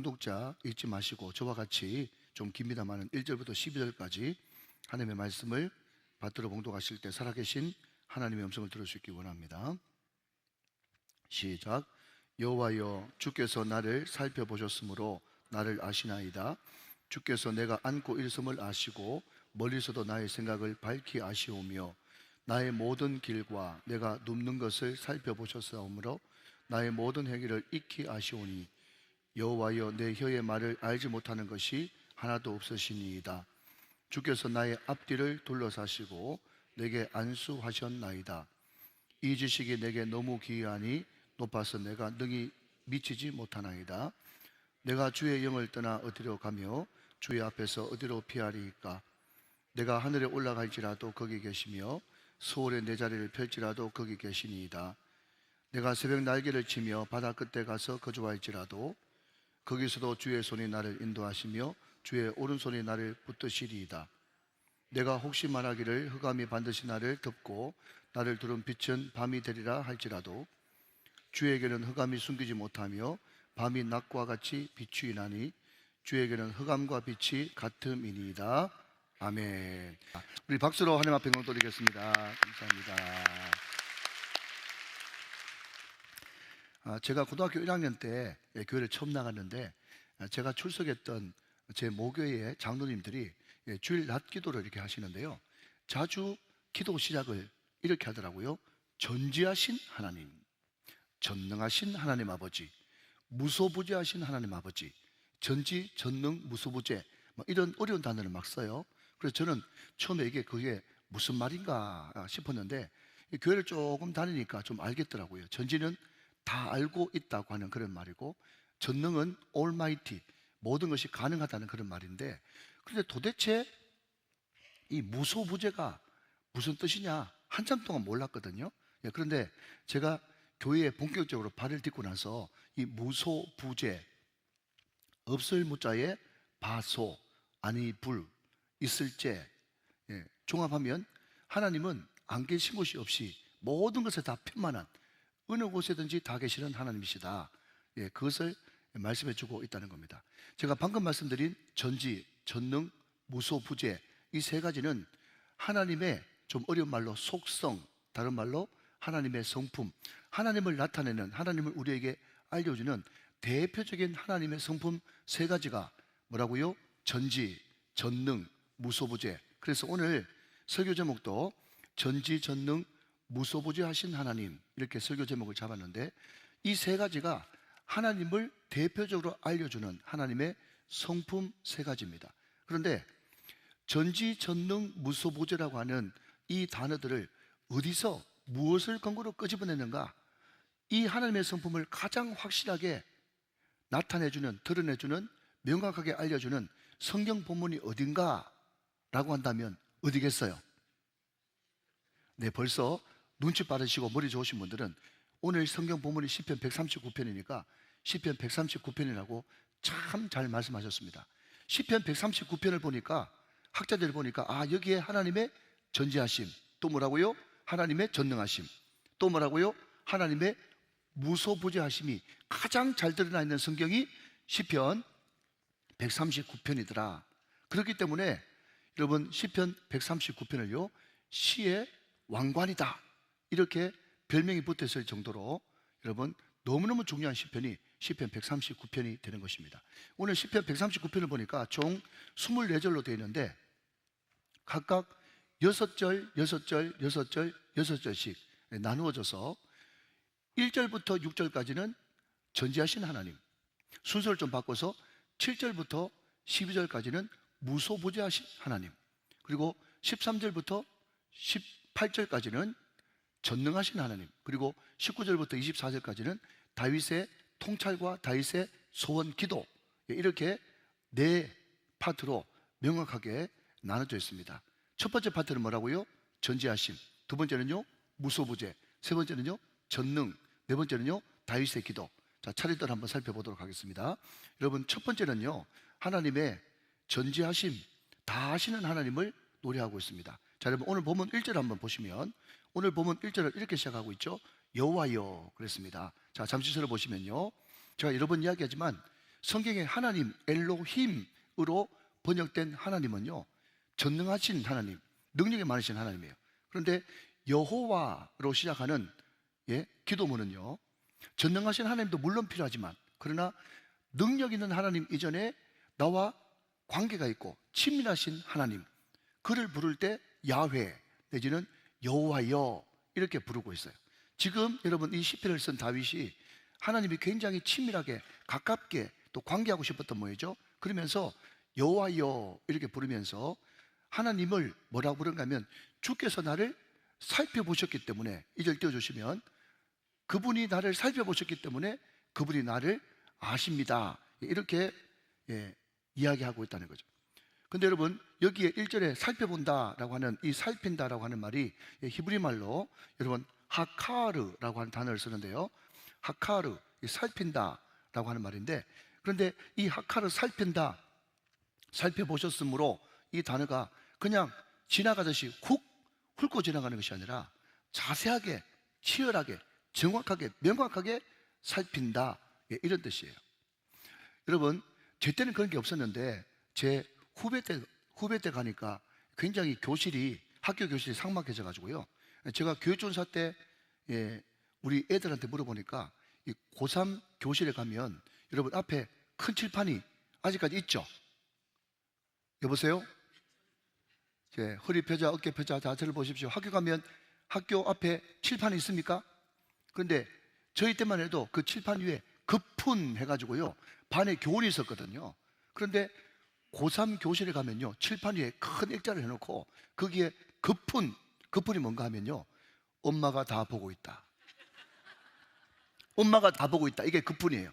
독자 잊지 마시고 저와 같이 좀 깁니다만은 1절부터 12절까지 하나님의 말씀을 받들어 봉독하실 때 살아계신 하나님의 음성을 들을 수 있기 원합니다. 시작. 여호와여, 주께서 나를 살펴보셨으므로 나를 아시나이다. 주께서 내가 안고 일섬을 아시고 멀리서도 나의 생각을 밝히 아시오며 나의 모든 길과 내가 눕는 것을 살펴보셨사오므로 나의 모든 행위를 익히 아시오니 여호와여, 내 혀의 말을 알지 못하는 것이 하나도 없으시니이다. 주께서 나의 앞뒤를 둘러사시고 내게 안수하셨나이다. 이 지식이 내게 너무 기이하니 높아서 내가 능히 미치지 못하나이다. 내가 주의 영을 떠나 어디로 가며 주의 앞에서 어디로 피하리이까? 내가 하늘에 올라갈지라도 거기 계시며 수월에 내 자리를 펼지라도 거기 계시니이다. 내가 새벽 날개를 치며 바다 끝에 가서 거주할지라도 거기서도 주의 손이 나를 인도하시며 주의 오른손이 나를 붙드시리이다. 내가 혹시 말하기를 흑암이 반드시 나를 덮고 나를 두른 빛은 밤이 되리라 할지라도 주에게는 흑암이 숨기지 못하며 밤이 낮과 같이 비추이나니 주에게는 흑암과 빛이 같음이니이다. 아멘. 우리 박수로 하나님 앞에 영광 돌리겠습니다. 감사합니다. 제가 고등학교 1학년 때 교회를 처음 나갔는데 제가 출석했던 제 모교회의 장로님들이 주일 낮 기도를 이렇게 하시는데요, 자주 기도 시작을 이렇게 하더라고요. 전지하신 하나님, 전능하신 하나님 아버지, 무소부재하신 하나님 아버지. 전지, 전능, 무소부재, 이런 어려운 단어를 막 써요. 그래서 저는 처음에 그게 무슨 말인가 싶었는데 교회를 조금 다니니까 좀 알겠더라고요. 전지는 다 알고 있다고 하는 그런 말이고, 전능은 almighty, 모든 것이 가능하다는 그런 말인데, 그런데 도대체 이 무소부재가 무슨 뜻이냐 한참 동안 몰랐거든요. 그런데 제가 교회에 본격적으로 발을 딛고 나서 이 무소부재, 없을 무자에 바소, 아니 불, 있을 재, 종합하면 하나님은 안 계신 곳이 없이 모든 것에 다 편만한, 어느 곳에든지 다 계시는 하나님이시다. 그것을 말씀해 주고 있다는 겁니다. 제가 방금 말씀드린 전지, 전능, 무소부재, 이 세 가지는 하나님의, 좀 어려운 말로 속성, 다른 말로 하나님의 성품, 하나님을 나타내는, 하나님을 우리에게 알려주는 대표적인 하나님의 성품 세 가지가 뭐라고요? 전지, 전능, 무소부재. 그래서 오늘 설교 제목도 전지, 전능, 무소부재하신 하나님, 이렇게 설교 제목을 잡았는데, 이 세 가지가 하나님을 대표적으로 알려주는 하나님의 성품 세 가지입니다. 그런데 전지, 전능, 무소부재라고 하는 이 단어들을 어디서 무엇을 근거로 끄집어내는가? 이 하나님의 성품을 가장 확실하게 나타내주는, 드러내주는, 명확하게 알려주는 성경 본문이 어딘가 라고 한다면 어디겠어요? 네, 벌써 눈치 빠르시고 머리 좋으신 분들은 오늘 성경 본문이 시편 139편이니까 시편 139편이라고 참 잘 말씀하셨습니다. 시편 139편을 보니까, 학자들이 보니까 여기에 하나님의 전지하심, 또 뭐라고요? 하나님의 전능하심, 또 뭐라고요? 하나님의 무소부재하심이 가장 잘 드러나 있는 성경이 시편 139편이더라. 그렇기 때문에 여러분, 시편 139편을요 시의 왕관이다, 이렇게 별명이 붙어있을 정도로 여러분 너무너무 중요한 시편이 시편 139편이 되는 것입니다. 오늘 시편 139편을 보니까 총 24절로 되어 있는데 각각 6절, 6절, 6절, 6절씩 나누어져서 1절부터 6절까지는 전지하신 하나님, 순서를 좀 바꿔서 7절부터 12절까지는 무소부재하신 하나님, 그리고 13절부터 18절까지는 전능하신 하나님, 그리고 19절부터 24절까지는 다윗의 통찰과 다윗의 소원 기도, 이렇게 네 파트로 명확하게 나눠져 있습니다. 첫 번째 파트는 뭐라고요? 전지하심. 두 번째는요 무소부재. 세 번째는요 전능. 네 번째는요 다윗의 기도. 자, 차례대로 한번 살펴보도록 하겠습니다. 여러분, 첫 번째는요 하나님의 전지하심, 다 하시는 하나님을 노래하고 있습니다. 자, 여러분, 오늘 본문 1절 한번 보시면, 오늘 본문 1절을 이렇게 시작하고 있죠. 여호와여 그랬습니다. 자, 잠시 서로 보시면요, 제가 여러 번 이야기하지만 성경의 하나님 엘로힘으로 번역된 하나님은요, 전능하신 하나님, 능력이 많으신 하나님이에요. 그런데 여호와로 시작하는 기도문은요, 전능하신 하나님도 물론 필요하지만, 그러나 능력 있는 하나님 이전에 나와 관계가 있고 친밀하신 하나님, 그를 부를 때 야훼 내지는 여호와여 이렇게 부르고 있어요. 지금 여러분 이 시편을 쓴 다윗이 하나님이 굉장히 친밀하게 가깝게 또 관계하고 싶었던 모양이죠. 그러면서 여호와여 이렇게 부르면서 하나님을 뭐라고 부른가 하면, 주께서 나를 살펴보셨기 때문에, 2절 띄워주시면, 그분이 나를 살펴보셨기 때문에 그분이 나를 아십니다, 이렇게 이야기하고 있다는 거죠. 근데 여러분 여기에 1절에 살펴본다라고 하는 이 살핀다라고 하는 말이 히브리 말로 여러분 하카르라고 하는 단어를 쓰는데요, 하카르, 살핀다라고 하는 말인데, 그런데 이 하카르, 살핀다, 살펴보셨으므로, 이 단어가 그냥 지나가듯이 훅 훑고 지나가는 것이 아니라 자세하게, 치열하게, 정확하게, 명확하게 살핀다, 이런 뜻이에요. 여러분 제 때는 그런 게 없었는데 제 후배 때 가니까 굉장히 학교 교실이 삭막해져 가지고요, 제가 교육전사 때 우리 애들한테 물어보니까 이 고3 교실에 가면 여러분 앞에 큰 칠판이 아직까지 있죠? 여보세요? 허리 펴자, 어깨 펴자, 자세를 보십시오. 학교 가면 학교 앞에 칠판이 있습니까? 그런데 저희 때만 해도 그 칠판 위에 급훈 해가지고요, 반에 교훈이 있었거든요. 그런데 고3 교실에 가면요, 칠판 위에 큰 액자를 해놓고 거기에 급훈이 뭔가 하면요, 엄마가 다 보고 있다, 엄마가 다 보고 있다, 이게 급훈이에요.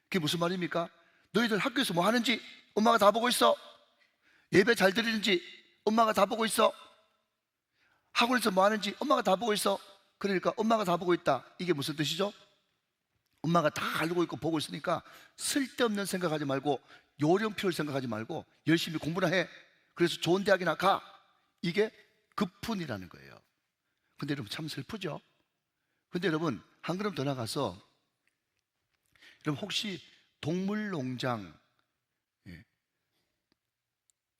그게 무슨 말입니까? 너희들 학교에서 뭐 하는지 엄마가 다 보고 있어. 예배 잘 드리는지 엄마가 다 보고 있어. 학원에서 뭐 하는지 엄마가 다 보고 있어. 그러니까 엄마가 다 보고 있다, 이게 무슨 뜻이죠? 엄마가 다 알고 있고 보고 있으니까 쓸데없는 생각하지 말고, 요령표를 생각하지 말고 열심히 공부나 해. 그래서 좋은 대학이나 가. 이게 급훈이라는 거예요. 근데 여러분 참 슬프죠? 근데 여러분 한 걸음 더 나가서, 여러분 혹시 동물농장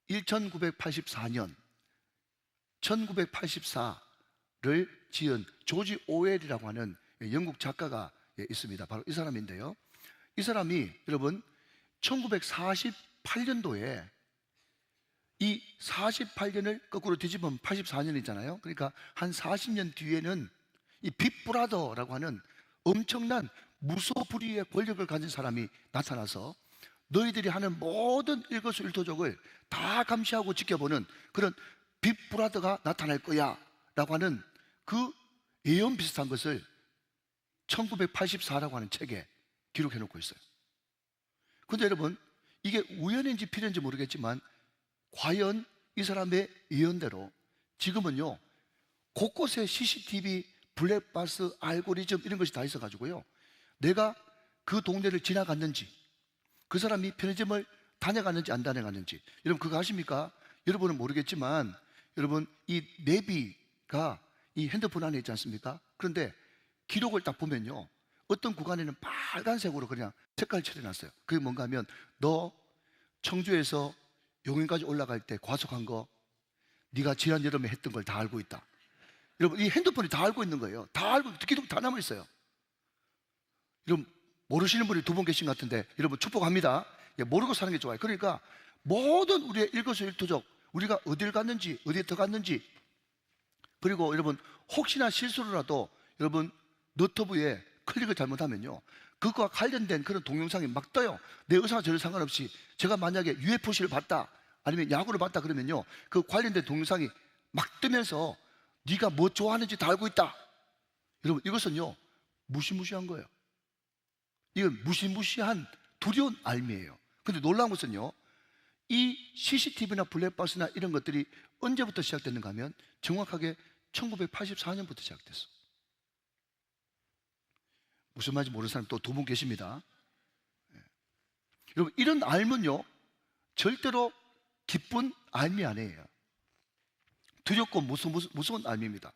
1984년 1984를 지은 조지 오웰이라고 하는 영국 작가가 있습니다. 바로 이 사람인데요, 이 사람이 여러분 1948년도에 이 48년을 거꾸로 뒤집으면 84년이잖아요. 그러니까 한 40년 뒤에는 이 빅브라더라고 하는 엄청난 무소불위의 권력을 가진 사람이 나타나서 너희들이 하는 모든 일거수일투족을 다 감시하고 지켜보는 그런 빅브라더가 나타날 거야 라고 하는 그 예언 비슷한 것을 1984라고 하는 책에 기록해 놓고 있어요. 근데 여러분 이게 우연인지 필연인지 모르겠지만, 과연 이 사람의 예언대로 지금은요, 곳곳에 CCTV, 블랙박스, 알고리즘 이런 것이 다 있어가지고요, 내가 그 동네를 지나갔는지, 그 사람이 편의점을 다녀갔는지 안 다녀갔는지, 여러분 그거 아십니까? 여러분은 모르겠지만 여러분 이 내비가 이 핸드폰 안에 있지 않습니까? 그런데 기록을 딱 보면요, 어떤 구간에는 빨간색으로 그냥 색깔 칠해놨어요. 그게 뭔가 하면, 너 청주에서 용인까지 올라갈 때 과속한 거 네가 지난 여름에 했던 걸 다 알고 있다. 여러분 이 핸드폰이 다 알고 있는 거예요. 다 알고, 기록 다 남아있어요. 여러분 모르시는 분이 두 분 계신 것 같은데 여러분 축복합니다. 모르고 사는 게 좋아요. 그러니까 모든 우리의 일거수일투족, 우리가 어딜 갔는지, 어디에 들어갔는지, 그리고 여러분 혹시나 실수로라도 여러분 너튜브에 클릭을 잘못하면요, 그것과 관련된 그런 동영상이 막 떠요. 내 의사와 전혀 상관없이. 제가 만약에 UFC를 봤다, 아니면 야구를 봤다 그러면요, 그 관련된 동영상이 막 뜨면서 네가 뭐 좋아하는지 다 알고 있다. 여러분 이것은요 무시무시한 거예요. 이건 무시무시한 두려운 알미예요. 근데 놀라운 것은요, 이 CCTV나 블랙박스나 이런 것들이 언제부터 시작됐는가 하면 정확하게 1984년부터 시작됐어. 무슨 말인지 모르는 사람 또 두 분 계십니다. 여러분 이런 알면요 절대로 기쁜 알미 아니에요. 두렵고 무서운 알미입니다.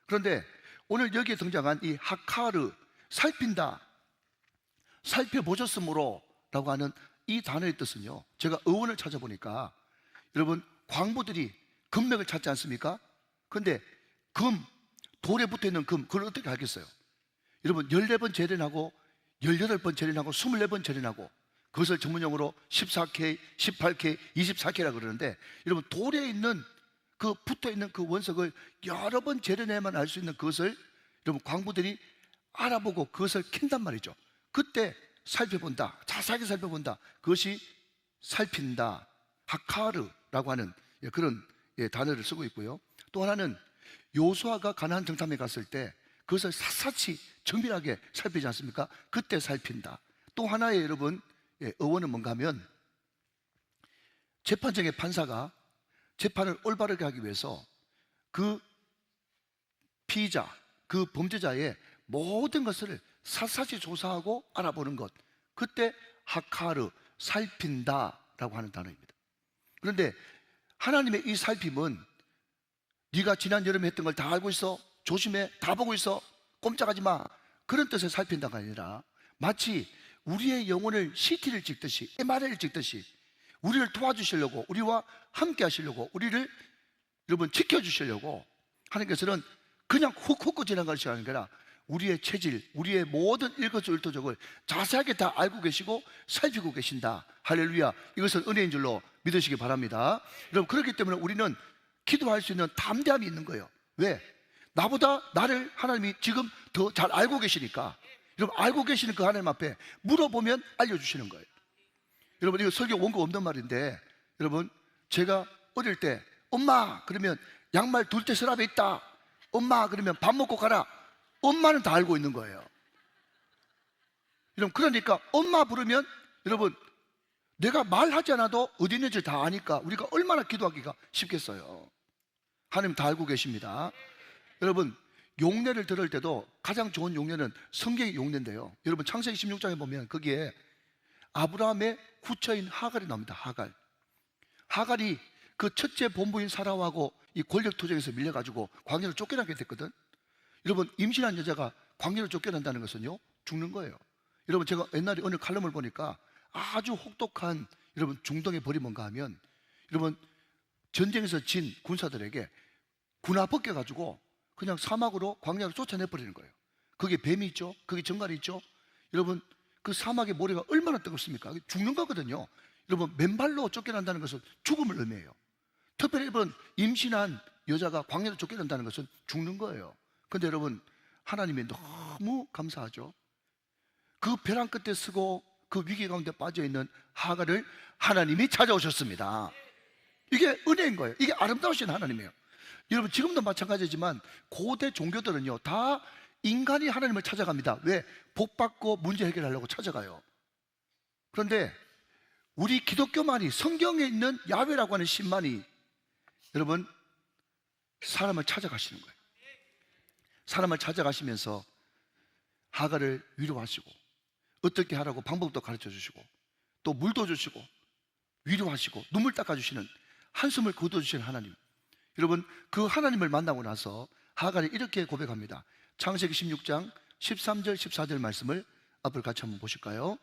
그런데 오늘 여기에 등장한 이 하카르, 살핀다, 살펴보셨으므로 광부라고 하는 이 단어의 뜻은요, 제가 어원을 찾아보니까 여러분, 광부들이 금맥을 찾지 않습니까? 근데 돌에 붙어있는 그걸 어떻게 알겠어요? 여러분, 14번 재련하고 18번 재련하고 24번 재련하고, 그것을 전문용어로 14K, 18K, 24K라고 그러는데, 여러분, 돌에 있는 그 붙어있는 그 원석을 여러 번 재련해야만 알 수 있는 그것을 여러분, 광부들이 알아보고 그것을 캔단 말이죠. 그때 살펴본다, 자세하게 살펴본다, 그것이 살핀다, 하카르라고 하는 그런 단어를 쓰고 있고요. 또 하나는 요수아가 가나안 정탐에 갔을 때 그것을 샅샅이 정밀하게 살피지 않습니까? 그때 살핀다. 또 하나의 여러분 어원은 뭔가 하면, 재판장의 판사가 재판을 올바르게 하기 위해서 그 피의자, 그 범죄자의 모든 것을 샅샅이 조사하고 알아보는 것, 그때 하카르, 살핀다라고 하는 단어입니다. 그런데 하나님의 이 살핌은 네가 지난 여름에 했던 걸 다 알고 있어, 조심해, 다 보고 있어, 꼼짝하지 마, 그런 뜻의 살핀다가 아니라 마치 우리의 영혼을 CT를 찍듯이, MRI를 찍듯이 우리를 도와주시려고, 우리와 함께 하시려고, 우리를 여러분 지켜주시려고 하나님께서는 그냥 훅훅 지나갈 것이 아니라 우리의 체질, 우리의 모든 일거수일투족을 자세하게 다 알고 계시고 살피고 계신다. 할렐루야. 이것은 은혜인 줄로 믿으시기 바랍니다. 여러분, 그렇기 때문에 우리는 기도할 수 있는 담대함이 있는 거예요. 왜? 나보다 나를 하나님이 지금 더 잘 알고 계시니까. 여러분, 알고 계시는 그 하나님 앞에 물어보면 알려주시는 거예요. 여러분, 이거 설교 원고 없는 말인데, 여러분, 제가 어릴 때 엄마 그러면 양말 둘째 서랍에 있다, 엄마 그러면 밥 먹고 가라, 엄마는 다 알고 있는 거예요. 여러분, 그러니까 엄마 부르면 여러분, 내가 말하지 않아도 어디 있는지 다 아니까 우리가 얼마나 기도하기가 쉽겠어요. 하나님 다 알고 계십니다. 여러분, 용례를 들을 때도 가장 좋은 용례는 성경의 용례인데요, 여러분, 창세기 16장에 보면 거기에 아브라함의 후처인 하갈이 나옵니다. 하갈이 그 첫째 본부인 사라하고 이 권력 투쟁에서 밀려가지고 광야로 쫓겨나게 됐거든. 여러분, 임신한 여자가 광야로 쫓겨난다는 것은요, 죽는 거예요. 여러분, 제가 옛날에 어느 칼럼을 보니까 아주 혹독한 여러분 중동의 벌이 뭔가 하면, 여러분, 전쟁에서 진 군사들에게 군화 벗겨가지고 그냥 사막으로 광야로 쫓아내버리는 거예요. 거기에 뱀이 있죠, 거기 정갈이 있죠. 여러분, 그 사막의 모래가 얼마나 뜨겁습니까? 죽는 거거든요. 여러분, 맨발로 쫓겨난다는 것은 죽음을 의미해요. 특별히 여러분, 임신한 여자가 광야로 쫓겨난다는 것은 죽는 거예요. 근데 여러분, 하나님이 너무 감사하죠. 그 벼랑 끝에 서고 그 위기 가운데 빠져있는 하갈을 하나님이 찾아오셨습니다. 이게 은혜인 거예요. 이게 아름다우신 하나님이에요. 여러분, 지금도 마찬가지지만 고대 종교들은요, 다 인간이 하나님을 찾아갑니다. 왜? 복받고 문제 해결하려고 찾아가요. 그런데 우리 기독교만이, 성경에 있는 야훼라고 하는 신만이 여러분 사람을 찾아가시는 거예요. 사람을 찾아가시면서 하갈을 위로하시고 어떻게 하라고 방법도 가르쳐 주시고 또 물도 주시고 위로하시고 눈물 닦아주시는, 한숨을 거둬주시는 하나님. 여러분, 그 하나님을 만나고 나서 하갈이 이렇게 고백합니다. 창세기 16장 13절 14절 말씀을 앞을 같이 한번 보실까요?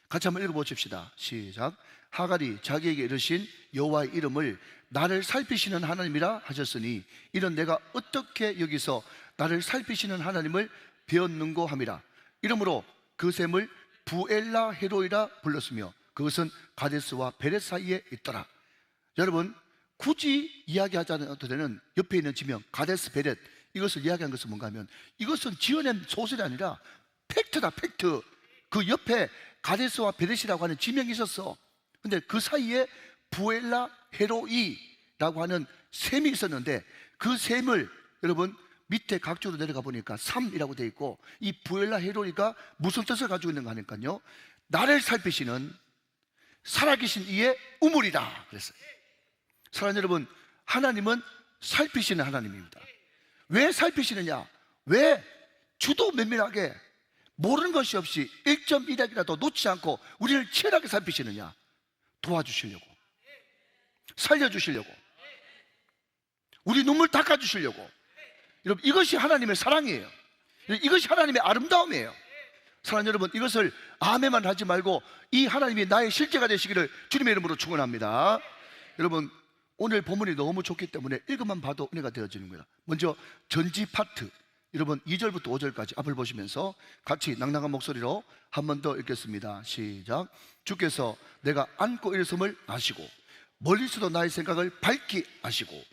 같이 한번 읽어보십시다. 시작. 하갈이 자기에게 이르신 여호와의 이름을 나를 살피시는 하나님이라 하셨으니 이런 내가 어떻게 여기서 나를 살피시는 하나님을 배웠는고 함이라. 이러므로 그 샘을 부엘라 헤로이라 불렀으며 그것은 가데스와 베렛 사이에 있더라. 여러분, 굳이 이야기하지 않아도 되는 옆에 있는 지명 가데스 베렛, 이것을 이야기한 것은 뭔가 하면 이것은 지어낸 소설이 아니라 팩트다, 팩트. 그 옆에 가데스와 베렛이라고 하는 지명이 있었어. 근데 그 사이에 부엘라 헤로이라고 하는 샘이 있었는데 그 샘을 여러분 밑에 각주로 내려가 보니까 3이라고 되어 있고, 이 부엘라 헤로이가 무슨 뜻을 가지고 있는가 하니까요, 나를 살피시는 살아계신 이의 우물이다 그랬어요. 사랑하는 여러분, 하나님은 살피시는 하나님입니다. 왜 살피시느냐? 왜 주도 면밀하게 모르는 것이 없이 1.1핵이라도 놓지 않고 우리를 치열하게 살피시느냐? 도와주시려고, 살려주시려고, 우리 눈물 닦아주시려고. 여러분, 이것이 하나님의 사랑이에요. 이것이 하나님의 아름다움이에요. 사랑하는 여러분, 이것을 아멘만 하지 말고 이 하나님이 나의 실제가 되시기를 주님의 이름으로 축원합니다. 여러분, 오늘 본문이 너무 좋기 때문에 읽어만 봐도 은혜가 되어지는 거예요. 먼저 전지 파트, 여러분 2절부터 5절까지 앞을 보시면서 같이 낭낭한 목소리로 한 번 더 읽겠습니다. 시작. 주께서 내가 앉고 일섬을 아시고 멀리서도 나의 생각을 밝히 아시고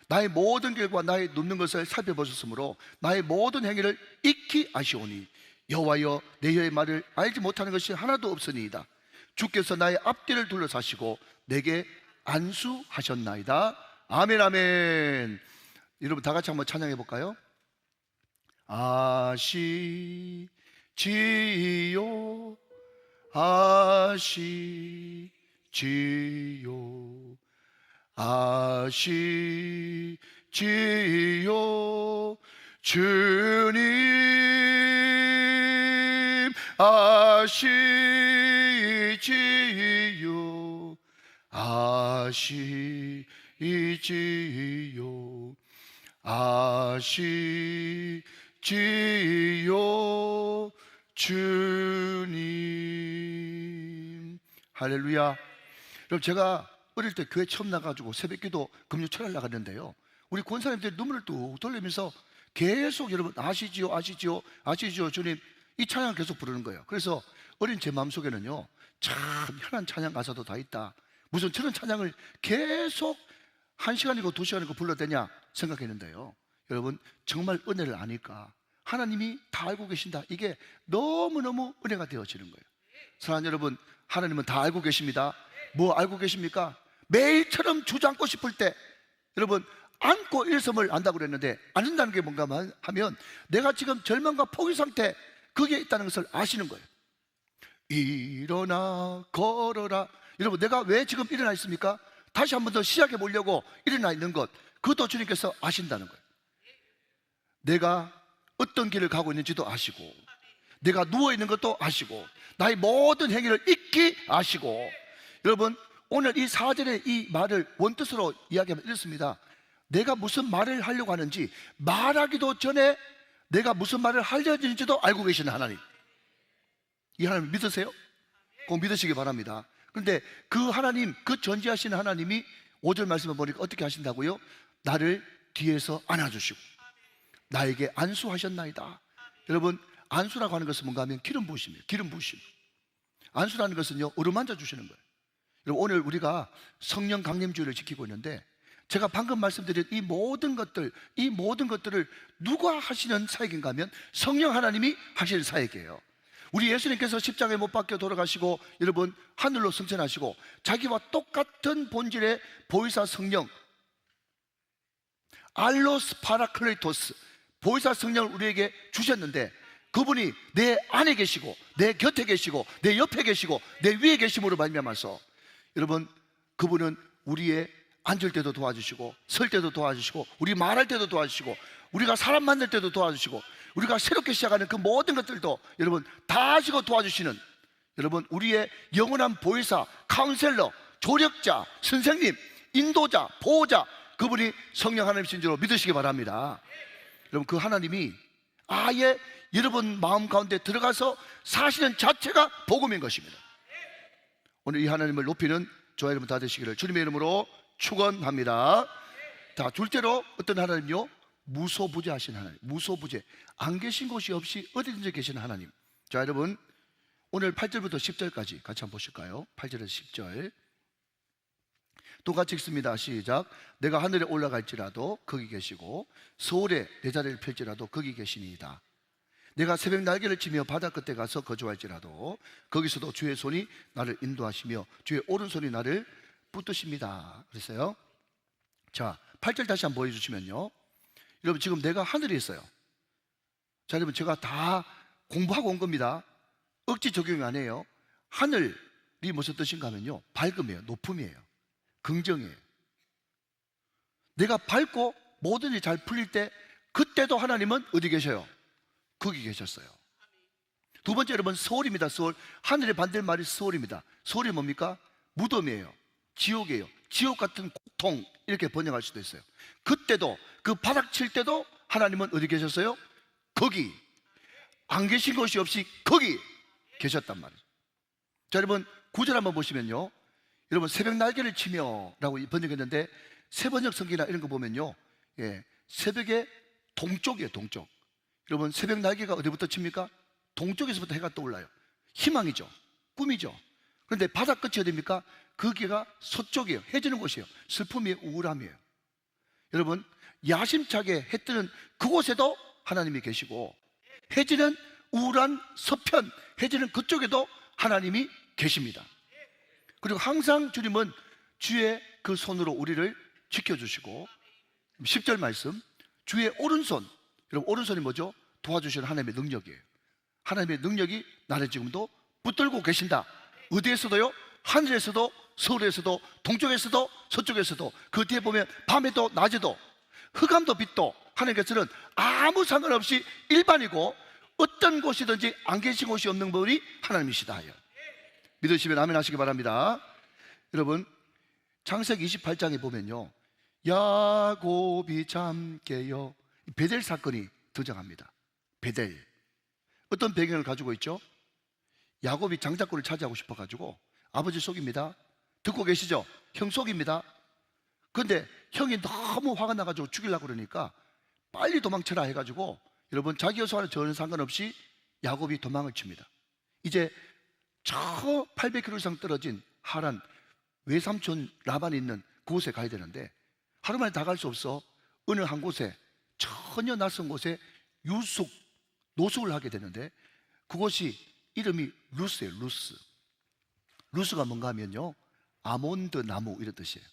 나의 모든 길과 나의 눕는 것을 살펴보셨으므로 나의 모든 행위를 익히 아시오니 여호와여, 내 혀의 말을 알지 못하는 것이 하나도 없으니이다. 주께서 나의 앞뒤를 둘러사시고 내게 안수하셨나이다. 아멘, 아멘. 여러분 다 같이 한번 찬양해 볼까요? 아시지요, 아시지요, 아시지요, 주님 아시지요, 아시지요, 아시지요, 주님. 할렐루야. 여러분, 제가 어릴 때 교회 처음 나가지고 새벽기도 금요철날 나갔는데요, 우리 권사님들이 눈물을 뚝 돌리면서 계속 여러분 아시지요, 아시지요, 아시지요, 주님, 이 찬양 계속 부르는 거예요. 그래서 어린 제 마음속에는요, 참 현한 찬양 가사도 다 있다, 무슨 저런 찬양을 계속 1시간이고 2시간이고 불러도 되냐 생각했는데요, 여러분 정말 은혜를 아니까 하나님이 다 알고 계신다, 이게 너무너무 은혜가 되어지는 거예요. 사랑하는 여러분, 하나님은 다 알고 계십니다. 뭐 알고 계십니까? 매일처럼 주저앉고 싶을 때, 여러분 안고 일섬을 안다고 그랬는데, 안는다는 게 뭔가 하면 내가 지금 절망과 포기 상태 거기에 있다는 것을 아시는 거예요. 일어나 걸어라. 여러분, 내가 왜 지금 일어나 있습니까? 다시 한 번 더 시작해 보려고 일어나 있는 것, 그것도 주님께서 아신다는 거예요. 내가 어떤 길을 가고 있는지도 아시고, 내가 누워있는 것도 아시고, 나의 모든 행위를 익히 아시고. 여러분, 오늘 이 4절의 이 말을 원뜻으로 이야기하면 이렇습니다. 내가 무슨 말을 하려고 하는지, 말하기도 전에 내가 무슨 말을 하려는지도 알고 계시는 하나님, 이 하나님 믿으세요? 꼭 믿으시기 바랍니다. 그런데 그 하나님, 그 전지하시는 하나님이 5절 말씀을 보니까 어떻게 하신다고요? 나를 뒤에서 안아주시고 나에게 안수하셨나이다. 여러분, 안수라고 하는 것은 뭔가 하면 기름 부으심이에요. 기름 부으심. 안수라는 것은요, 어루만져 주시는 거예요. 여러분, 오늘 우리가 성령 강림주의를 지키고 있는데, 제가 방금 말씀드린 이 모든 것들을 누가 하시는 사역인가 하면 성령 하나님이 하시는 사역이에요. 우리 예수님께서 십자가에 못 박혀 돌아가시고, 여러분 하늘로 승천하시고, 자기와 똑같은 본질의 보혜사 성령, 알로스 파라클레토스, 보혜사 성령을 우리에게 주셨는데, 그분이 내 안에 계시고 내 곁에 계시고 내 옆에 계시고 내 위에 계심으로 말미암아서, 여러분 그분은 우리의 앉을 때도 도와주시고, 설 때도 도와주시고, 우리 말할 때도 도와주시고, 우리가 사람 만날 때도 도와주시고, 우리가 새롭게 시작하는 그 모든 것들도 여러분 다 하시고 도와주시는, 여러분 우리의 영원한 보혜사, 카운셀러, 조력자, 선생님, 인도자, 보호자, 그분이 성령 하나님이신 줄 믿으시기 바랍니다. 여러분, 그 하나님이 아예 여러분 마음 가운데 들어가서 사시는 자체가 복음인 것입니다. 오늘 이 하나님을 높이는 저와 여러분 다 되시기를 주님의 이름으로 축원합니다. 자, 둘째로 어떤 하나님요? 무소부재하신 하나님. 무소부재, 안 계신 곳이 없이 어디든지 계시는 하나님. 자, 여러분 오늘 8절부터 10절까지 같이 한번 보실까요? 8절에서 10절 똑같이 읽습니다. 시작. 내가 하늘에 올라갈지라도 거기 계시고 서울에 내 자리를 펼지라도 거기 계시니이다. 내가 새벽 날개를 치며 바다 끝에 가서 거주할지라도 거기서도 주의 손이 나를 인도하시며 주의 오른손이 나를 붙드십니다. 그랬어요. 자, 8절 다시 한번 보여주시면요, 여러분 지금 내가 하늘에 있어요. 자, 여러분 제가 다 공부하고 온 겁니다. 억지 적용이 아니에요. 하늘이 무슨 뜻인가 하면요, 밝음이에요. 높음이에요. 긍정이에요. 내가 밝고 모든 일이 잘 풀릴 때, 그때도 하나님은 어디 계셔요? 거기 계셨어요. 두 번째, 여러분 서울입니다. 서울. 하늘의 반대말이 서울입니다. 서울이 뭡니까? 무덤이에요. 지옥이에요. 지옥 같은 고통, 이렇게 번역할 수도 있어요. 그때도, 그 바닥 칠 때도 하나님은 어디 계셨어요? 거기. 안 계신 곳이 없이 거기 계셨단 말이죠. 자, 여러분 9절 한번 보시면요, 여러분 새벽 날개를 치며 라고 번역했는데 세번역 성경이나 이런 거 보면요, 새벽의 동쪽이에요. 동쪽. 여러분 새벽 날개가 어디부터 칩니까? 동쪽에서부터 해가 떠올라요. 희망이죠. 꿈이죠. 그런데 바다 끝이 어디입니까? 거기가 서쪽이에요. 해 지는 곳이에요. 슬픔이에요. 우울함이에요. 여러분 야심차게 해 뜨는 그곳에도 하나님이 계시고, 해 지는 우울한 서편, 해 지는 그쪽에도 하나님이 계십니다. 그리고 항상 주님은 주의 그 손으로 우리를 지켜주시고, 10절 말씀, 주의 오른손. 여러분 오른손이 뭐죠? 도와주시는 하나님의 능력이에요. 하나님의 능력이 나를 지금도 붙들고 계신다. 어디에서도요? 하늘에서도, 서울에서도, 동쪽에서도, 서쪽에서도. 그 뒤에 보면 밤에도 낮에도, 흑암도 빛도 하나님께서는 아무 상관없이 일반이고 어떤 곳이든지 안 계신 곳이 없는 분이 하나님이시다 하여 믿으시면 아멘 하시기 바랍니다. 여러분 창세기 28장에 보면요, 야곱이 잠깨어, 베델 사건이 등장합니다. 베델, 어떤 배경을 가지고 있죠? 야곱이 장자권을 차지하고 싶어가지고 아버지 속입니다. 듣고 계시죠? 형 속입니다. 그런데 형이 너무 화가 나가지고 죽이려고 그러니까 빨리 도망쳐라 해가지고, 여러분 자기 여수와는 전혀 상관없이 야곱이 도망을 칩니다. 이제 저 800km 이상 떨어진 하란, 외삼촌 라반이 있는 그곳에 가야 되는데 하루 만에 다 갈 수 없어 어느 한 곳에, 전혀 낯선 곳에 노숙을 하게 되는데, 그곳이 이름이 루스예요. 루스가 뭔가 하면요, 아몬드 나무 이런 뜻이에요.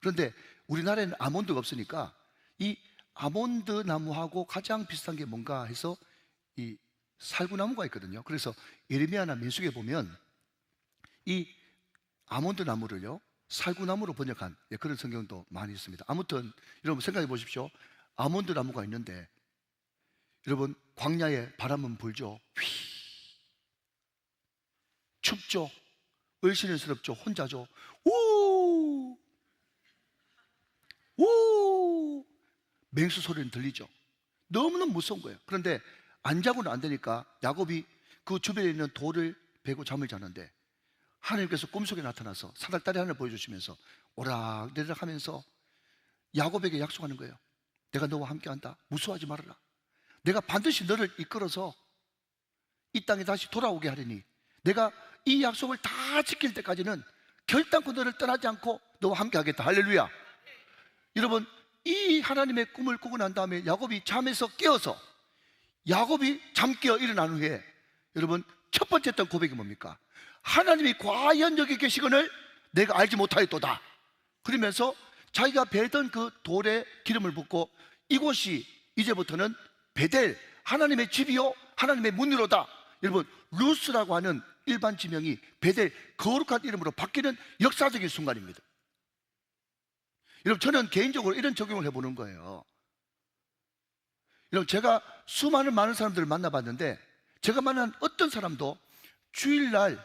그런데 우리나라에는 아몬드가 없으니까 이 아몬드 나무하고 가장 비슷한 게 뭔가 해서 이 살구나무가 있거든요. 그래서 예레미야나 민수기에 보면 이 아몬드 나무를요 살구나무로 번역한 그런 성경도 많이 있습니다. 아무튼 여러분 생각해 보십시오. 아몬드 나무가 있는데 여러분 광야에 바람은 불죠. 휘. 춥죠. 얼씬스럽죠. 혼자죠. 우! 우! 맹수 소리는 들리죠. 너무너무 무서운 거예요. 그런데 안 자고는 안 되니까 야곱이 그 주변에 있는 돌을 베고 잠을 자는데 하나님께서 꿈속에 나타나서 사닥다리 하나를 보여주시면서 오락내락 하면서 야곱에게 약속하는 거예요. 내가 너와 함께한다. 무서워하지 말아라. 내가 반드시 너를 이끌어서 이 땅에 다시 돌아오게 하리니 내가 이 약속을 다 지킬 때까지는 결단코 너를 떠나지 않고 너와 함께하겠다. 할렐루야. 여러분 이 하나님의 꿈을 꾸고 난 다음에 야곱이 잠에서 깨어서, 야곱이 잠 깨어 일어난 후에 여러분 첫 번째 했던 고백이 뭡니까? 하나님이 과연 여기 계시거늘 내가 알지 못하였도다. 그러면서 자기가 베던 그 돌에 기름을 붓고 이곳이 이제부터는 베델, 하나님의 집이요 하나님의 문으로다. 여러분 루스라고 하는 일반 지명이 베델, 거룩한 이름으로 바뀌는 역사적인 순간입니다. 여러분 저는 개인적으로 이런 적용을 해보는 거예요. 여러분 제가 많은 사람들을 만나봤는데 제가 만난 어떤 사람도 주일날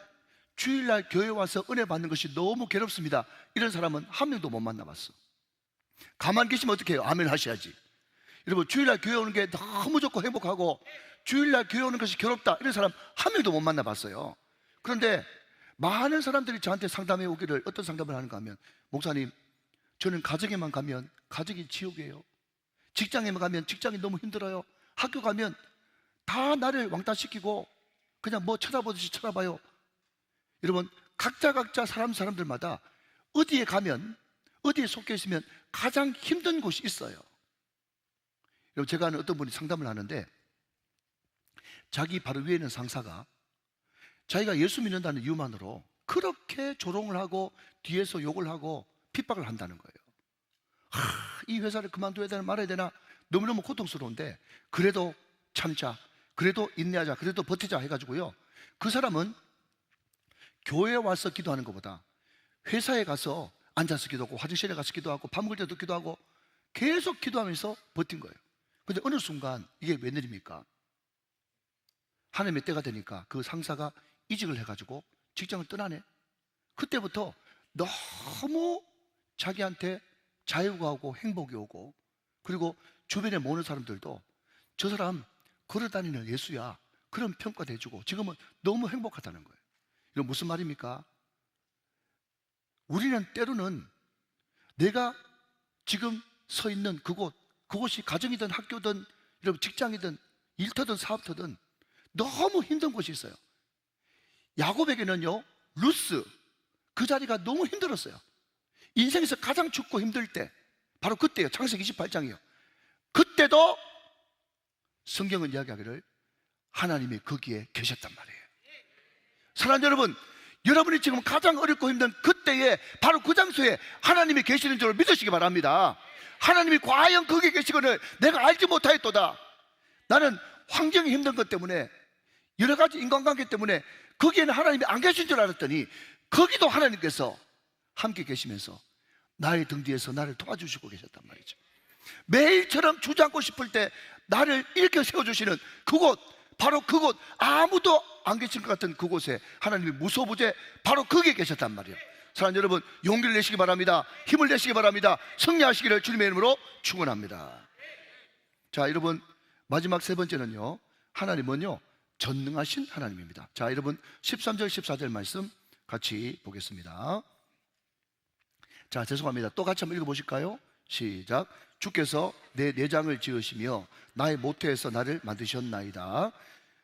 교회 와서 은혜 받는 것이 너무 괴롭습니다, 이런 사람은 한 명도 못 만나봤어. 가만히 계시면 어떻게 해요? 아멘 하셔야지. 여러분 주일날 교회 오는 게 너무 좋고 행복하고 주일날 교회 오는 것이 괴롭다, 이런 사람 한 명도 못 만나봤어요. 그런데 많은 사람들이 저한테 상담해 오기를, 어떤 상담을 하는가 하면, 목사님 저는 가정에만 가면 가정이 지옥이에요. 직장에만 가면 직장이 너무 힘들어요. 학교 가면 다 나를 왕따시키고 그냥 뭐 쳐다보듯이 쳐다봐요. 여러분 각자 사람들마다 어디에 가면, 어디에 속해 있으면 가장 힘든 곳이 있어요. 여러분 제가 아는 어떤 분이 상담을 하는데 자기 바로 위에 있는 상사가 자기가 예수 믿는다는 이유만으로 그렇게 조롱을 하고 뒤에서 욕을 하고 핍박을 한다는 거예요. 이 회사를 그만둬야 되나 말아야 되나 너무너무 고통스러운데 그래도 참자, 그래도 인내하자, 그래도 버티자 해가지고요, 그 사람은 교회에 와서 기도하는 것보다 회사에 가서 앉아서 기도하고 화장실에 가서 기도하고 밥 먹을 때도 기도하고 계속 기도하면서 버틴 거예요. 근데 어느 순간 이게 웬일입니까? 하나님의 때가 되니까 그 상사가 이직을 해가지고 직장을 떠나네. 그때부터 너무 자기한테 자유가 오고 행복이 오고, 그리고 주변에 모는 사람들도 저 사람 걸어다니는 예수야, 그런 평가도 해주고 지금은 너무 행복하다는 거예요. 이건 무슨 말입니까? 우리는 때로는 내가 지금 서 있는 그곳이 가정이든 학교든 여러분 직장이든 일터든 사업터든 너무 힘든 곳이 있어요. 야곱에게는요, 루스 그 자리가 너무 힘들었어요. 인생에서 가장 춥고 힘들 때 바로 그때예요. 창세기 28장이요. 그때도 성경은 이야기하기를 하나님이 거기에 계셨단 말이에요. 사랑하는 여러분, 여러분이 지금 가장 어렵고 힘든 그때에 바로 그 장소에 하나님이 계시는 줄 믿으시기 바랍니다. 하나님이 과연 거기에 계시거늘 내가 알지 못하였도다. 나는 환경이 힘든 것 때문에, 여러 가지 인간관계 때문에 거기에는 하나님이 안 계신 줄 알았더니 거기도 하나님께서 함께 계시면서 나의 등 뒤에서 나를 도와주시고 계셨단 말이죠. 매일처럼 주저앉고 싶을 때 나를 일으켜 세워주시는 그곳, 바로 그곳, 아무도 안 계신 것 같은 그곳에 하나님이 무소부재 바로 거기에 계셨단 말이에요. 사랑하는 여러분, 용기를 내시기 바랍니다. 힘을 내시기 바랍니다. 승리하시기를 주님의 이름으로 축원합니다. 자, 여러분, 마지막 세 번째는요, 하나님은요 전능하신 하나님입니다. 자, 여러분 13절 14절 말씀 같이 보겠습니다. 자, 죄송합니다. 또 같이 한번 읽어보실까요? 시작. 주께서 내 내장을 지으시며 나의 모태에서 나를 만드셨나이다.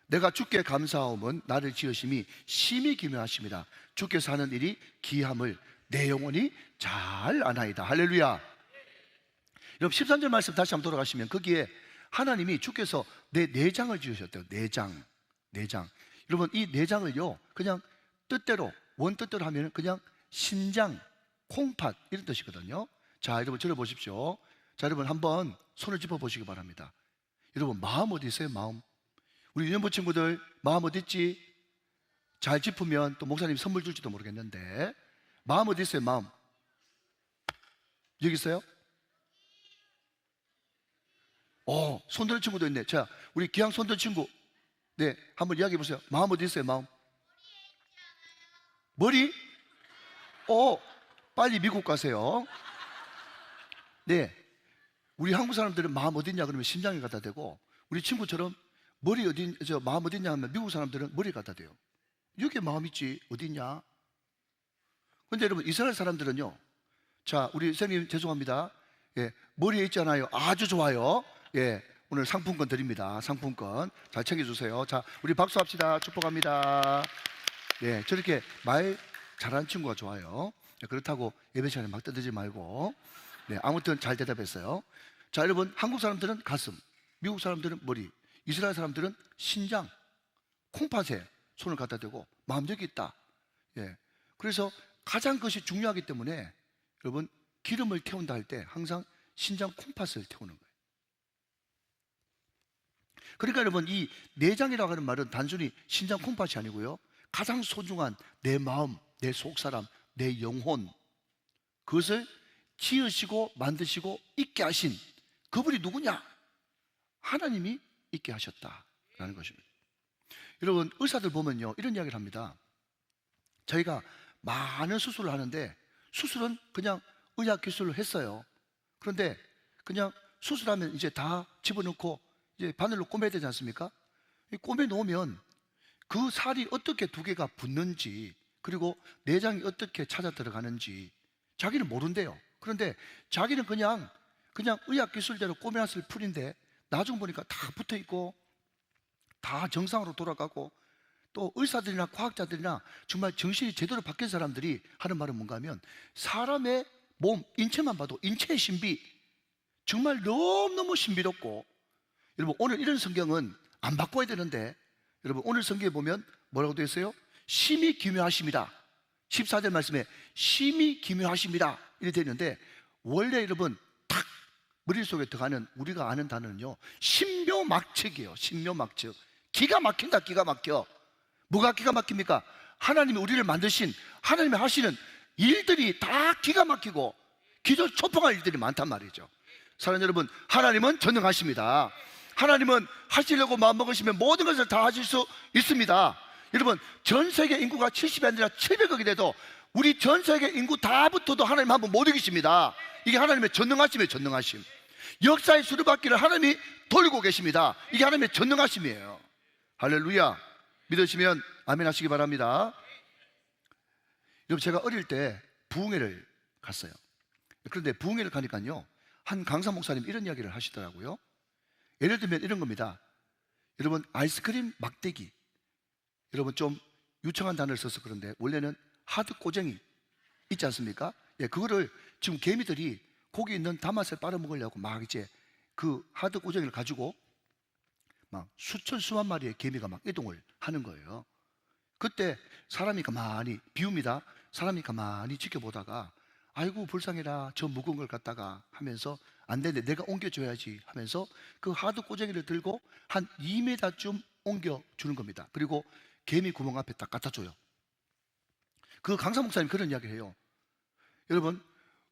내가 주께 감사하오면 나를 지으심이 심히 기묘하십니다. 주께서 하는 일이 기함을 내 영혼이 잘 아나이다. 할렐루야. 여러분 13절 말씀 다시 한번 돌아가시면 거기에 하나님이 주께서 내 내장을 지으셨대요. 내장. 여러분 이 내장을요 그냥 뜻대로 원뜻대로 하면 그냥 신장, 콩팥 이런 뜻이거든요. 자, 여러분 저를 보십시오. 자, 여러분 한번 손을 짚어 보시기 바랍니다. 여러분 마음 어디 있어요? 마음. 우리 유년부 친구들 마음 어디 있지? 잘 짚으면 또 목사님 선물 줄지도 모르겠는데 마음 어디 있어요? 마음. 여기 있어요? 손드는 친구도 있네. 자, 우리 기왕 손드는 친구, 네, 한번 이야기해 보세요. 마음 어디 있어요? 마음. 머리? 빨리 미국 가세요. 네, 우리 한국 사람들은 마음 어디 있냐 그러면 심장에 갖다 대고, 우리 친구처럼 머리 마음 어디 있냐 하면 미국 사람들은 머리에 갖다 대요. 여기에 마음 있지 어디 있냐? 근데 여러분 이스라엘 사람들은요, 자, 우리 선생님 죄송합니다. 예, 머리에 있잖아요. 아주 좋아요. 예, 오늘 상품권 드립니다. 상품권 잘 챙겨주세요. 자, 우리 박수합시다. 축복합니다. 네, 저렇게 말 잘하는 친구가 좋아요. 그렇다고 예배 시간에 막 떠들지 말고. 네, 아무튼 잘 대답했어요. 자, 여러분 한국 사람들은 가슴, 미국 사람들은 머리, 이스라엘 사람들은 신장, 콩팥에 손을 갖다 대고 마음 여기 있다. 예, 그래서 가장 그것이 중요하기 때문에 여러분 기름을 태운다 할 때 항상 신장 콩팥을 태우는 거예요. 그러니까 여러분 이 내장이라고 하는 말은 단순히 신장 콩팥이 아니고요, 가장 소중한 내 마음, 내 속사람, 내 영혼, 그것을 지으시고 만드시고 있게 하신 그분이 누구냐? 하나님이 있게 하셨다라는 것입니다. 여러분 의사들 보면요 이런 이야기를 합니다. 저희가 많은 수술을 하는데 수술은 그냥 의학 기술로 했어요. 그런데 그냥 수술하면 이제 다 집어넣고 이제 바늘로 꼬매야 되지 않습니까? 꼬매 놓으면 그 살이 어떻게 두 개가 붙는지, 그리고 내장이 어떻게 찾아 들어가는지 자기는 모른대요. 그런데 자기는 그냥 의학 기술대로 꼬매놨을 뿐인데 나중 보니까 다 붙어 있고 다 정상으로 돌아가고, 또 의사들이나 과학자들이나 정말 정신이 제대로 바뀐 사람들이 하는 말은 뭔가 하면 사람의 몸, 인체만 봐도 인체의 신비 정말 너무너무 신비롭고, 여러분 오늘 이런 성경은 안 바꿔야 되는데 여러분 오늘 성경에 보면 뭐라고 되어 있어요? 심히 기묘하십니다. 14절 말씀에 심히 기묘하십니다 이렇게 되어 있는데, 원래 여러분 탁 머릿속에 들어가는 우리가 아는 단어는요 신묘막측이에요. 신묘막측. 기가 막힌다. 기가 막혀. 뭐가 기가 막힙니까? 하나님이 우리를 만드신, 하나님이 하시는 일들이 다 기가 막히고 기초초평할 일들이 많단 말이죠. 사랑하는 여러분, 하나님은 전능하십니다. 하나님은 하시려고 마음먹으시면 모든 것을 다 하실 수 있습니다. 여러분 전 세계 인구가 70이 아니라 700억이 돼도 우리 전 세계 인구 다 붙어도 하나님 한 분 못 이기십니다. 이게 하나님의 전능하심이에요. 전능하심. 역사의 수레바퀴를 하나님이 돌리고 계십니다. 이게 하나님의 전능하심이에요. 할렐루야. 믿으시면 아멘 하시기 바랍니다. 여러분, 제가 어릴 때 부흥회를 갔어요. 그런데 부흥회를 가니까요, 한 강사 목사님 이런 이야기를 하시더라고요. 예를 들면 이런 겁니다. 여러분, 아이스크림 막대기, 여러분 좀 유창한 단어를 써서 그런데 원래는 하드 꼬쟁이 있지 않습니까? 예, 그거를 지금 개미들이 고기 있는 단맛을 빨아먹으려고 막 이제 그 하드 꼬쟁이를 가지고 막 수천 수만 마리의 개미가 막 이동을 하는 거예요. 그때 사람이 가만히, 비웁니다. 사람이 가만히 지켜보다가 아이고 불쌍해라, 저 무거운 걸 갖다가 하면서 안 되는데 내가 옮겨줘야지 하면서 그 하드 꼬쟁이를 들고 한 2m쯤 옮겨주는 겁니다. 그리고 개미 구멍 앞에 딱 갖다 줘요. 그 강사 목사님 그런 이야기를 해요. 여러분,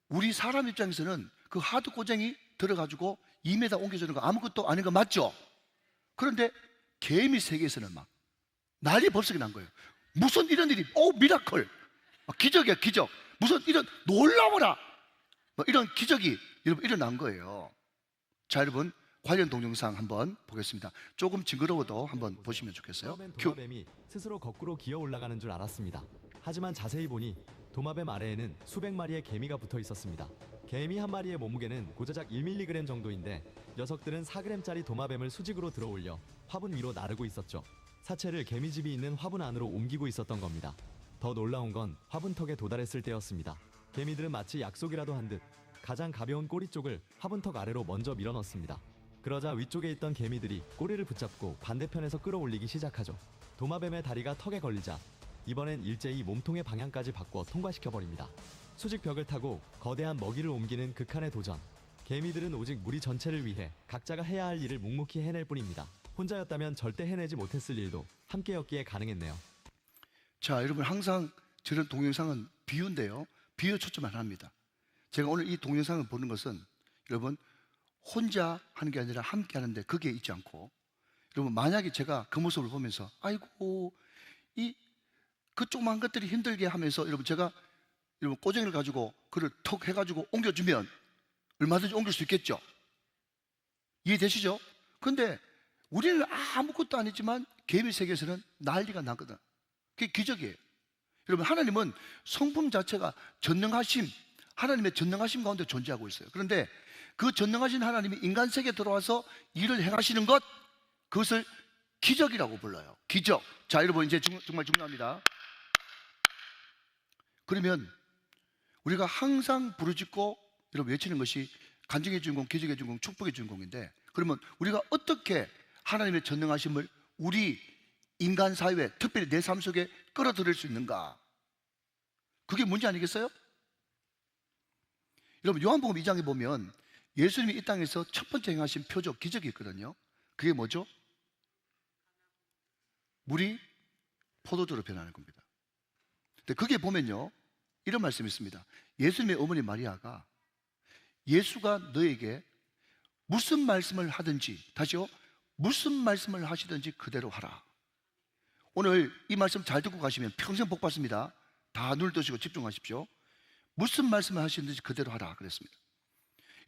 우리 사람 입장에서는 그 하드 꼬쟁이 들어가지고 2m 옮겨주는 거 아무것도 아닌 거 맞죠? 그런데 개미 세계에서는 막 난리 벌썩이 난 거예요. 무슨 이런 일이, 미라클, 기적이야 기적, 무슨 이런 놀라워라, 뭐 이런 기적이 여러분 일어난 거예요. 자, 여러분 관련 동영상 한번 보겠습니다. 조금 징그러워도 한번 보시면 좋겠어요. 처음엔 도마뱀이 스스로 거꾸로 기어 올라가는 줄 알았습니다. 하지만 자세히 보니 도마뱀 아래에는 수백 마리의 개미가 붙어 있었습니다. 개미 한 마리의 몸무게는 고작작 1mg 정도인데 녀석들은 4g짜리 도마뱀을 수직으로 들어올려 화분 위로 나르고 있었죠. 사체를 개미집이 있는 화분 안으로 옮기고 있었던 겁니다. 더 놀라운 건 화분턱에 도달했을 때였습니다. 개미들은 마치 약속이라도 한 듯 가장 가벼운 꼬리 쪽을 화분턱 아래로 먼저 밀어넣습니다. 그러자 위쪽에 있던 개미들이 꼬리를 붙잡고 반대편에서 끌어올리기 시작하죠. 도마뱀의 다리가 턱에 걸리자 이번엔 일제히 몸통의 방향까지 바꿔 통과시켜버립니다. 수직벽을 타고 거대한 먹이를 옮기는 극한의 도전. 개미들은 오직 무리 전체를 위해 각자가 해야 할 일을 묵묵히 해낼 뿐입니다. 혼자였다면 절대 해내지 못했을 일도 함께였기에 가능했네요. 자, 여러분 항상 저런 동영상은 비유인데요, 비유 초점을 합니다. 제가 오늘 이 동영상을 보는 것은 여러분 혼자 하는 게 아니라 함께 하는데 거기에 있지 않고, 여러분 만약에 제가 그 모습을 보면서 아이고 그 조그만 것들이 힘들게 하면서 여러분 제가 여러분 꼬쟁이를 가지고 그를 턱 해가지고 옮겨주면 얼마든지 옮길 수 있겠죠. 이해되시죠? 근데 우리는 아무것도 아니지만 개미 세계에서는 난리가 나거든. 그게 기적이에요. 여러분 하나님은 성품 자체가 전능하심, 하나님의 전능하심 가운데 존재하고 있어요. 그런데 그 전능하신 하나님이 인간 세계에 들어와서 일을 행하시는 것, 그것을 기적이라고 불러요. 기적. 자, 여러분 이제 정말 중요합니다. 그러면 우리가 항상 부르짖고 여러분 외치는 것이 간증의 주인공, 기적의 주인공, 축복의 주인공인데, 그러면 우리가 어떻게 하나님의 전능하심을 우리 인간 사회에, 특별히 내 삶 속에 끌어들일 수 있는가? 그게 문제 아니겠어요? 여러분 요한복음 2장에 보면 예수님이 이 땅에서 첫 번째 행하신 표적, 기적이 있거든요. 그게 뭐죠? 물이 포도주로 변하는 겁니다. 근데 그게 보면요 이런 말씀이 있습니다. 예수님의 어머니 마리아가 예수가 너에게 무슨 말씀을 하든지, 다시요, 무슨 말씀을 하시든지 그대로 하라. 오늘 이 말씀 잘 듣고 가시면 평생 복 받습니다. 다 눈을 뜨시고 집중하십시오. 무슨 말씀을 하시든지 그대로 하라 그랬습니다.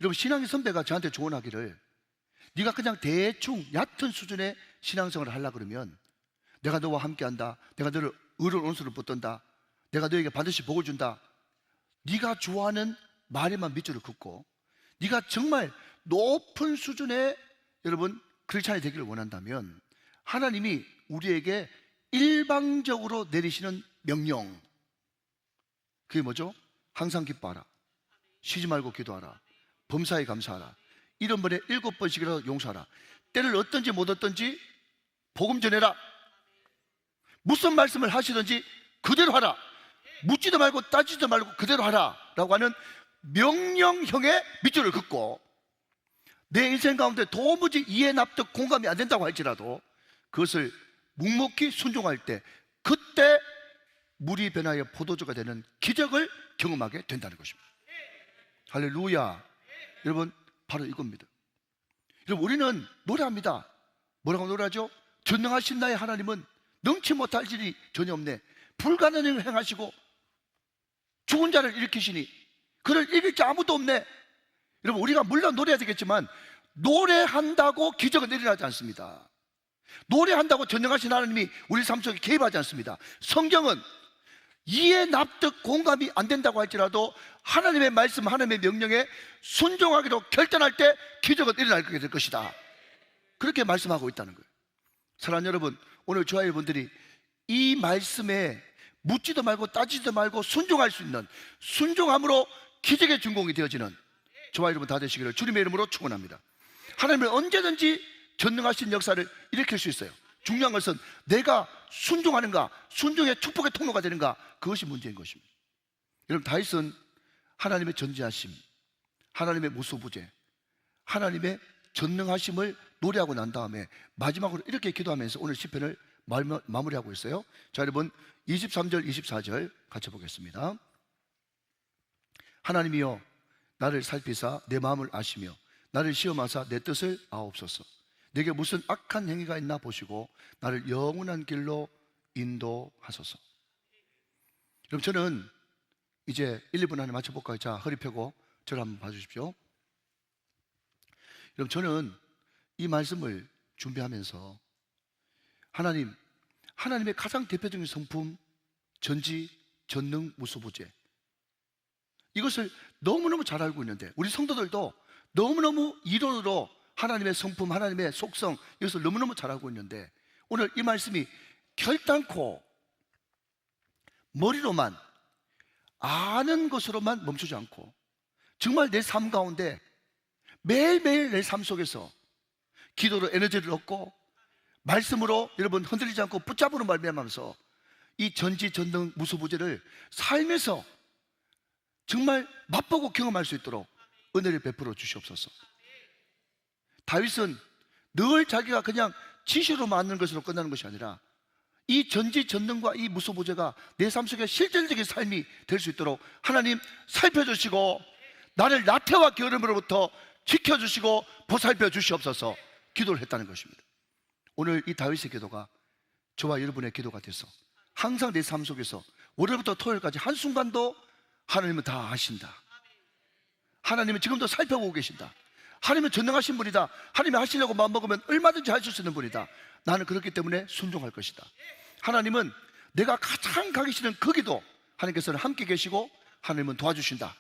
여러분 신앙의 선배가 저한테 조언하기를, 네가 그냥 대충 얕은 수준의 신앙생활을 하려고 그러면 내가 너와 함께한다, 내가 너를 의로운 온수를 붙든다, 내가 너에게 반드시 복을 준다, 네가 좋아하는 말에만 밑줄을 긋고 네가 정말 높은 수준의 여러분 크리스찬이 되기를 원한다면 하나님이 우리에게 일방적으로 내리시는 명령, 그게 뭐죠? 항상 기뻐하라, 쉬지 말고 기도하라, 범사에 감사하라, 이런 번에 7번씩이라도 용서하라, 때를 얻든지 못 얻든지 복음 전해라, 무슨 말씀을 하시든지 그대로 하라, 묻지도 말고 따지지도 말고 그대로 하라 라고 하는 명령형의 밑줄을 긋고, 내 인생 가운데 도무지 이해, 납득, 공감이 안 된다고 할지라도 그것을 묵묵히 순종할 때, 그때 물이 변하여 포도주가 되는 기적을 경험하게 된다는 것입니다. 할렐루야. 여러분 바로 이겁니다. 여러분 우리는 노래합니다. 뭐라고 노래하죠? 전능하신 나의 하나님은 능치 못할 일이 전혀 없네, 불가능한 일을 행하시고 죽은 자를 일으키시니 그를 이길 자 아무도 없네. 여러분 우리가 물론 노래해야 되겠지만 노래한다고 기적은 일어나지 않습니다. 노래한다고 전능하신 하나님이 우리 삶 속에 개입하지 않습니다. 성경은 이해, 납득, 공감이 안 된다고 할지라도 하나님의 말씀, 하나님의 명령에 순종하기로 결단할 때 기적은 일어나게 될 것이다, 그렇게 말씀하고 있다는 거예요. 사랑하는 여러분, 오늘 저와 여러분들이 이 말씀에 묻지도 말고 따지지도 말고 순종할 수 있는, 순종함으로 기적의 준공이 되어지는 저와 여러분 다 되시기를 주님의 이름으로 축원합니다. 하나님은 언제든지 전능하신 역사를 일으킬 수 있어요. 중요한 것은 내가 순종하는가, 순종의 축복의 통로가 되는가, 그것이 문제인 것입니다. 여러분, 다윗은 하나님의 전지하심, 하나님의 무소부재, 하나님의 전능하심을 노래하고 난 다음에 마지막으로 이렇게 기도하면서 오늘 시편을 마무리하고 있어요. 자, 여러분 23절 24절 같이 보겠습니다. 하나님이여 나를 살피사 내 마음을 아시며 나를 시험하사 내 뜻을 아옵소서. 내게 무슨 악한 행위가 있나 보시고 나를 영원한 길로 인도하소서. 그럼 저는 이제 1, 2분 안에 맞춰볼까요? 자, 허리 펴고 저를 한번 봐주십시오. 그럼 저는 이 말씀을 준비하면서 하나님의 가장 대표적인 성품, 전지, 전능, 무소부재, 이것을 너무너무 잘 알고 있는데 우리 성도들도 너무너무 이론으로 하나님의 성품, 하나님의 속성, 이것을 너무너무 잘 알고 있는데 오늘 이 말씀이 결단코 머리로만 아는 것으로만 멈추지 않고 정말 내 삶 가운데 매일매일 내 삶 속에서 기도로 에너지를 얻고 말씀으로 여러분 흔들리지 않고 붙잡으로 말미암아서 이 전지, 전능, 무소부재를 삶에서 정말 맛보고 경험할 수 있도록 은혜를 베풀어 주시옵소서. 다윗은 늘 자기가 그냥 지시로 맞는 것으로 끝나는 것이 아니라 이 전지, 전능과 이 무소부재가 내 삶 속에 실질적인 삶이 될 수 있도록 하나님 살펴주시고 나를 나태와 게으름으로부터 지켜주시고 보살펴 주시옵소서 기도를 했다는 것입니다. 오늘 이 다윗의 기도가 저와 여러분의 기도가 돼서 항상 내 삶 속에서 월요일부터 토요일까지 한순간도 하나님은 다 아신다, 하나님은 지금도 살펴보고 계신다, 하나님은 전능하신 분이다, 하나님이 하시려고 마음먹으면 얼마든지 하실 수 있는 분이다, 나는 그렇기 때문에 순종할 것이다, 하나님은 내가 가장 가기 싫은 그 기도 하나님께서는 함께 계시고 하나님은 도와주신다.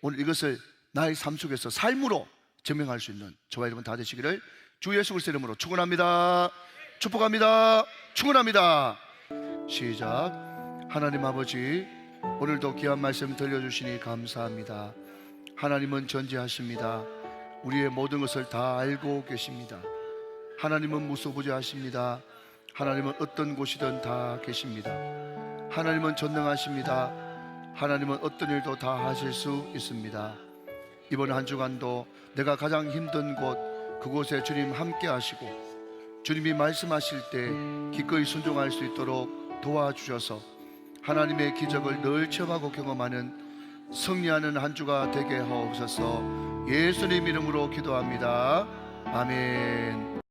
오늘 이것을 나의 삶 속에서 삶으로 증명할 수 있는 저와 여러분 다 되시기를 주 예수 그리스도의 이름으로 축원합니다. 축복합니다. 축원합니다. 시작. 하나님 아버지, 오늘도 귀한 말씀 들려주시니 감사합니다. 하나님은 전지하십니다. 우리의 모든 것을 다 알고 계십니다. 하나님은 무소부재하십니다. 하나님은 어떤 곳이든 다 계십니다. 하나님은 전능하십니다. 하나님은 어떤 일도 다 하실 수 있습니다. 이번 한 주간도 내가 가장 힘든 곳, 그곳에 주님 함께 하시고 주님이 말씀하실 때 기꺼이 순종할 수 있도록 도와주셔서 하나님의 기적을 늘 체험하고 경험하는 승리하는 한 주가 되게 하옵소서. 예수님 이름으로 기도합니다. 아멘.